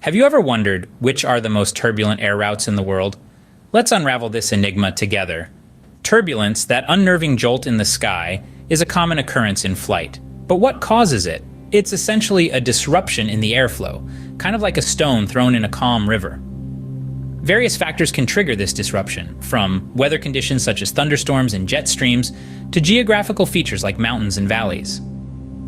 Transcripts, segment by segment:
Have you ever wondered which are the most turbulent air routes in the world? Let's unravel this enigma together. Turbulence, that unnerving jolt in the sky, is a common occurrence in flight. But what causes it? It's essentially a disruption in the airflow, kind of like a stone thrown in a calm river. Various factors can trigger this disruption, from weather conditions such as thunderstorms and jet streams, to geographical features like mountains and valleys.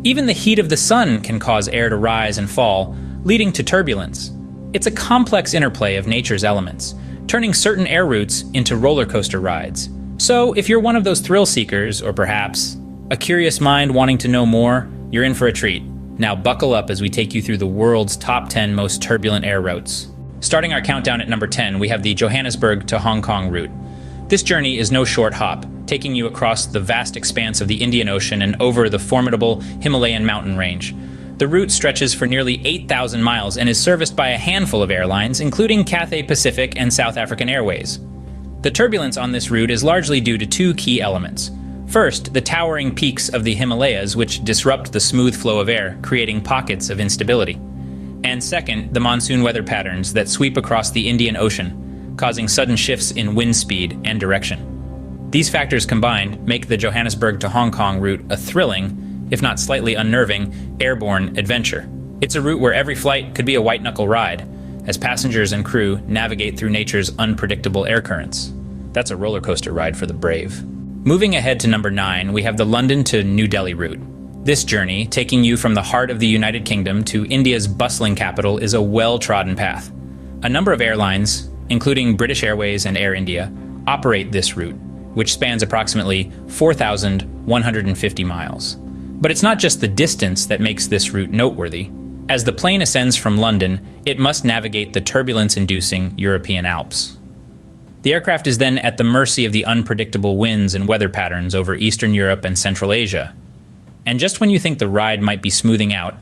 Even the heat of the sun can cause air to rise and fall, leading to turbulence. It's a complex interplay of nature's elements, turning certain air routes into roller coaster rides. So if you're one of those thrill seekers, or perhaps a curious mind wanting to know more, you're in for a treat. Now buckle up as we take you through the world's top 10 most turbulent air routes. Starting our countdown at number 10, we have the Johannesburg to Hong Kong route. This journey is no short hop, taking you across the vast expanse of the Indian Ocean and over the formidable Himalayan mountain range. The route stretches for nearly 8,000 miles and is serviced by a handful of airlines, including Cathay Pacific and South African Airways. The turbulence on this route is largely due to two key elements. First, the towering peaks of the Himalayas, which disrupt the smooth flow of air, creating pockets of instability. And second, the monsoon weather patterns that sweep across the Indian Ocean, causing sudden shifts in wind speed and direction. These factors combined make the Johannesburg to Hong Kong route a thrilling, if not slightly unnerving, airborne adventure. It's a route where every flight could be a white-knuckle ride, as passengers and crew navigate through nature's unpredictable air currents. That's a roller coaster ride for the brave. Moving ahead to number 9, we have the London to New Delhi route. This journey, taking you from the heart of the United Kingdom to India's bustling capital, is a well-trodden path. A number of airlines, including British Airways and Air India, operate this route, which spans approximately 4,150 miles. But it's not just the distance that makes this route noteworthy. As the plane ascends from London, it must navigate the turbulence-inducing European Alps. The aircraft is then at the mercy of the unpredictable winds and weather patterns over Eastern Europe and Central Asia. And just when you think the ride might be smoothing out,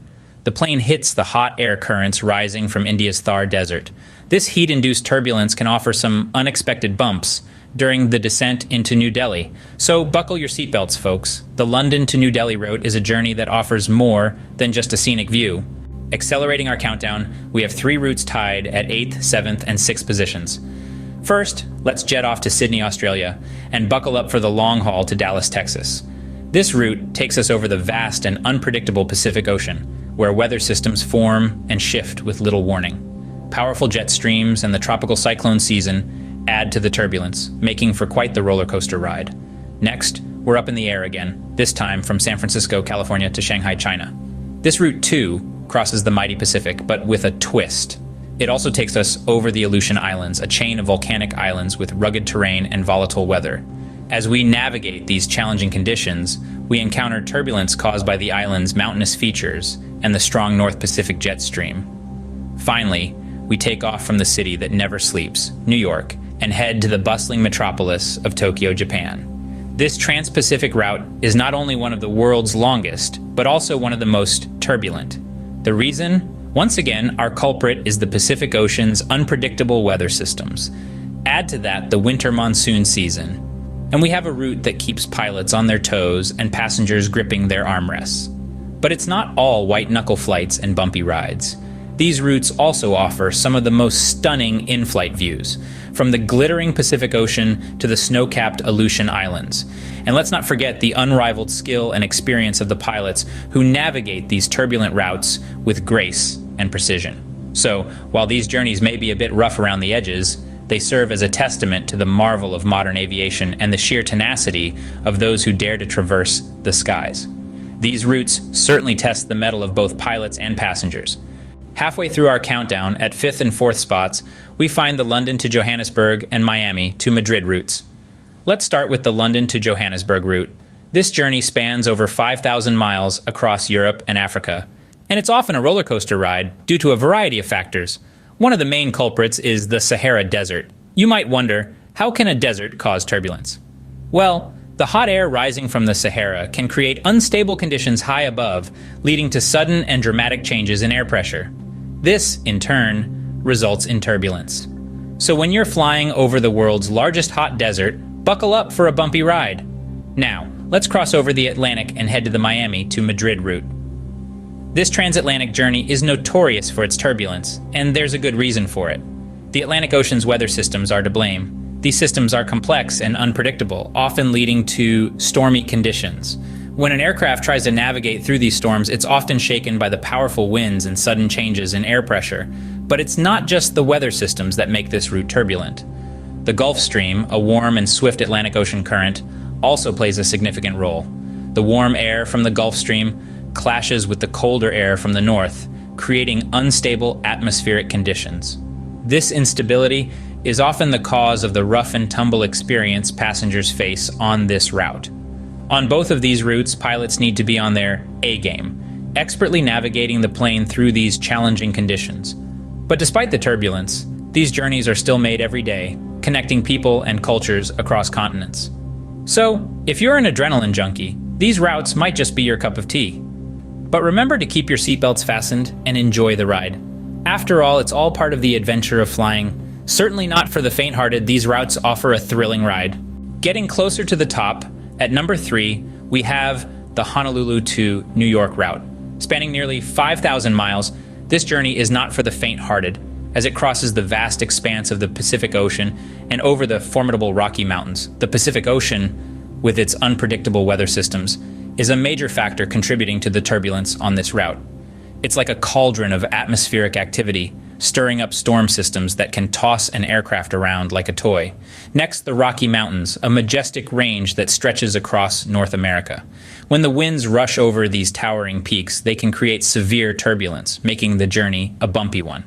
the plane hits the hot air currents rising from India's Thar Desert. This heat-induced turbulence can offer some unexpected bumps during the descent into New Delhi. So buckle your seatbelts, folks. The London to New Delhi route is a journey that offers more than just a scenic view. Accelerating our countdown, we have 3 routes tied at 8th, 7th, and 6th positions. First, let's jet off to Sydney, Australia, and buckle up for the long haul to Dallas, Texas. This route takes us over the vast and unpredictable Pacific Ocean, where weather systems form and shift with little warning. Powerful jet streams and the tropical cyclone season add to the turbulence, making for quite the roller coaster ride. Next, we're up in the air again, this time from San Francisco, California to Shanghai, China. This route, too, crosses the mighty Pacific, but with a twist. It also takes us over the Aleutian Islands, a chain of volcanic islands with rugged terrain and volatile weather. As we navigate these challenging conditions, we encounter turbulence caused by the island's mountainous features and the strong North Pacific jet stream. Finally, we take off from the city that never sleeps, New York, and head to the bustling metropolis of Tokyo, Japan. This trans-Pacific route is not only one of the world's longest, but also one of the most turbulent. The reason? Once again, our culprit is the Pacific Ocean's unpredictable weather systems. Add to that the winter monsoon season, and we have a route that keeps pilots on their toes and passengers gripping their armrests. But it's not all white-knuckle flights and bumpy rides. These routes also offer some of the most stunning in-flight views, from the glittering Pacific Ocean to the snow-capped Aleutian Islands. And let's not forget the unrivaled skill and experience of the pilots who navigate these turbulent routes with grace and precision. So, while these journeys may be a bit rough around the edges, they serve as a testament to the marvel of modern aviation and the sheer tenacity of those who dare to traverse the skies. These routes certainly test the mettle of both pilots and passengers. Halfway through our countdown, at 5th and 4th spots, we find the London to Johannesburg and Miami to Madrid routes. Let's start with the London to Johannesburg route. This journey spans over 5,000 miles across Europe and Africa, and it's often a roller coaster ride due to a variety of factors. One of the main culprits is the Sahara Desert. You might wonder, how can a desert cause turbulence? Well, the hot air rising from the Sahara can create unstable conditions high above, leading to sudden and dramatic changes in air pressure. This, in turn, results in turbulence. So when you're flying over the world's largest hot desert, buckle up for a bumpy ride. Now, let's cross over the Atlantic and head to the Miami to Madrid route. This transatlantic journey is notorious for its turbulence, and there's a good reason for it. The Atlantic Ocean's weather systems are to blame. These systems are complex and unpredictable, often leading to stormy conditions. When an aircraft tries to navigate through these storms, it's often shaken by the powerful winds and sudden changes in air pressure. But it's not just the weather systems that make this route turbulent. The Gulf Stream, a warm and swift Atlantic Ocean current, also plays a significant role. The warm air from the Gulf Stream clashes with the colder air from the north, creating unstable atmospheric conditions. This instability is often the cause of the rough and tumble experience passengers face on this route. On both of these routes, pilots need to be on their A-game, expertly navigating the plane through these challenging conditions. But despite the turbulence, these journeys are still made every day, connecting people and cultures across continents. So, if you're an adrenaline junkie, these routes might just be your cup of tea. But remember to keep your seatbelts fastened and enjoy the ride. After all, it's all part of the adventure of flying. Certainly not for the faint-hearted, these routes offer a thrilling ride. Getting closer to the top, at number 3, we have the Honolulu to New York route. Spanning nearly 5,000 miles, this journey is not for the faint-hearted, as it crosses the vast expanse of the Pacific Ocean and over the formidable Rocky Mountains. The Pacific Ocean, with its unpredictable weather systems, is a major factor contributing to the turbulence on this route. It's like a cauldron of atmospheric activity, stirring up storm systems that can toss an aircraft around like a toy. Next, the Rocky Mountains, a majestic range that stretches across North America. When the winds rush over these towering peaks, they can create severe turbulence, making the journey a bumpy one.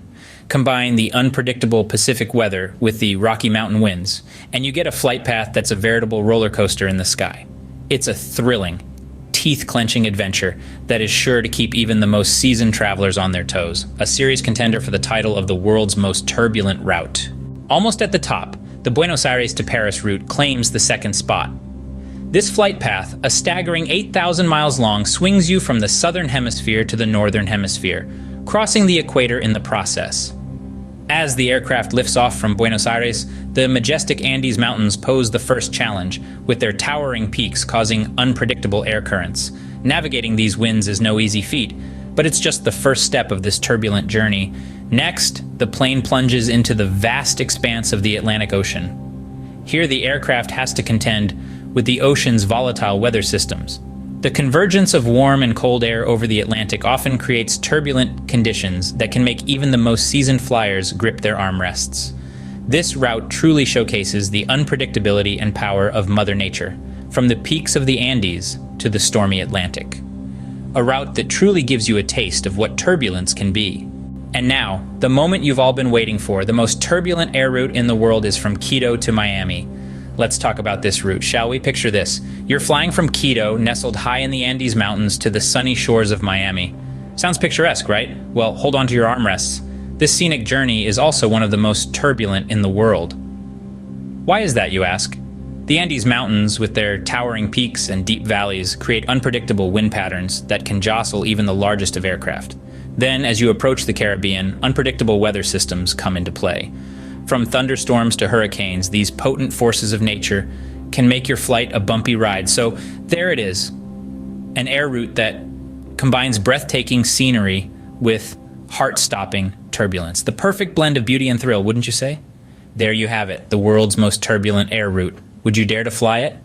Combine the unpredictable Pacific weather with the Rocky Mountain winds, and you get a flight path that's a veritable roller coaster in the sky. It's a thrilling, teeth-clenching adventure that is sure to keep even the most seasoned travelers on their toes, a serious contender for the title of the world's most turbulent route. Almost at the top, the Buenos Aires to Paris route claims the second spot. This flight path, a staggering 8,000 miles long, swings you from the southern hemisphere to the northern hemisphere, crossing the equator in the process. As the aircraft lifts off from Buenos Aires, the majestic Andes Mountains pose the first challenge, with their towering peaks causing unpredictable air currents. Navigating these winds is no easy feat, but it's just the first step of this turbulent journey. Next, the plane plunges into the vast expanse of the Atlantic Ocean. Here, the aircraft has to contend with the ocean's volatile weather systems. The convergence of warm and cold air over the Atlantic often creates turbulent conditions that can make even the most seasoned flyers grip their armrests. This route truly showcases the unpredictability and power of Mother Nature, from the peaks of the Andes to the stormy Atlantic. A route that truly gives you a taste of what turbulence can be. And now, the moment you've all been waiting for, the most turbulent air route in the world is from Quito to Miami. Let's talk about this route, shall we? Picture this. You're flying from Quito, nestled high in the Andes Mountains, to the sunny shores of Miami. Sounds picturesque, right? Well, hold on to your armrests. This scenic journey is also one of the most turbulent in the world. Why is that, you ask? The Andes Mountains, with their towering peaks and deep valleys, create unpredictable wind patterns that can jostle even the largest of aircraft. Then, as you approach the Caribbean, unpredictable weather systems come into play. From thunderstorms to hurricanes, these potent forces of nature can make your flight a bumpy ride. So there it is, an air route that combines breathtaking scenery with heart-stopping turbulence. The perfect blend of beauty and thrill, wouldn't you say? There you have it, the world's most turbulent air route. Would you dare to fly it?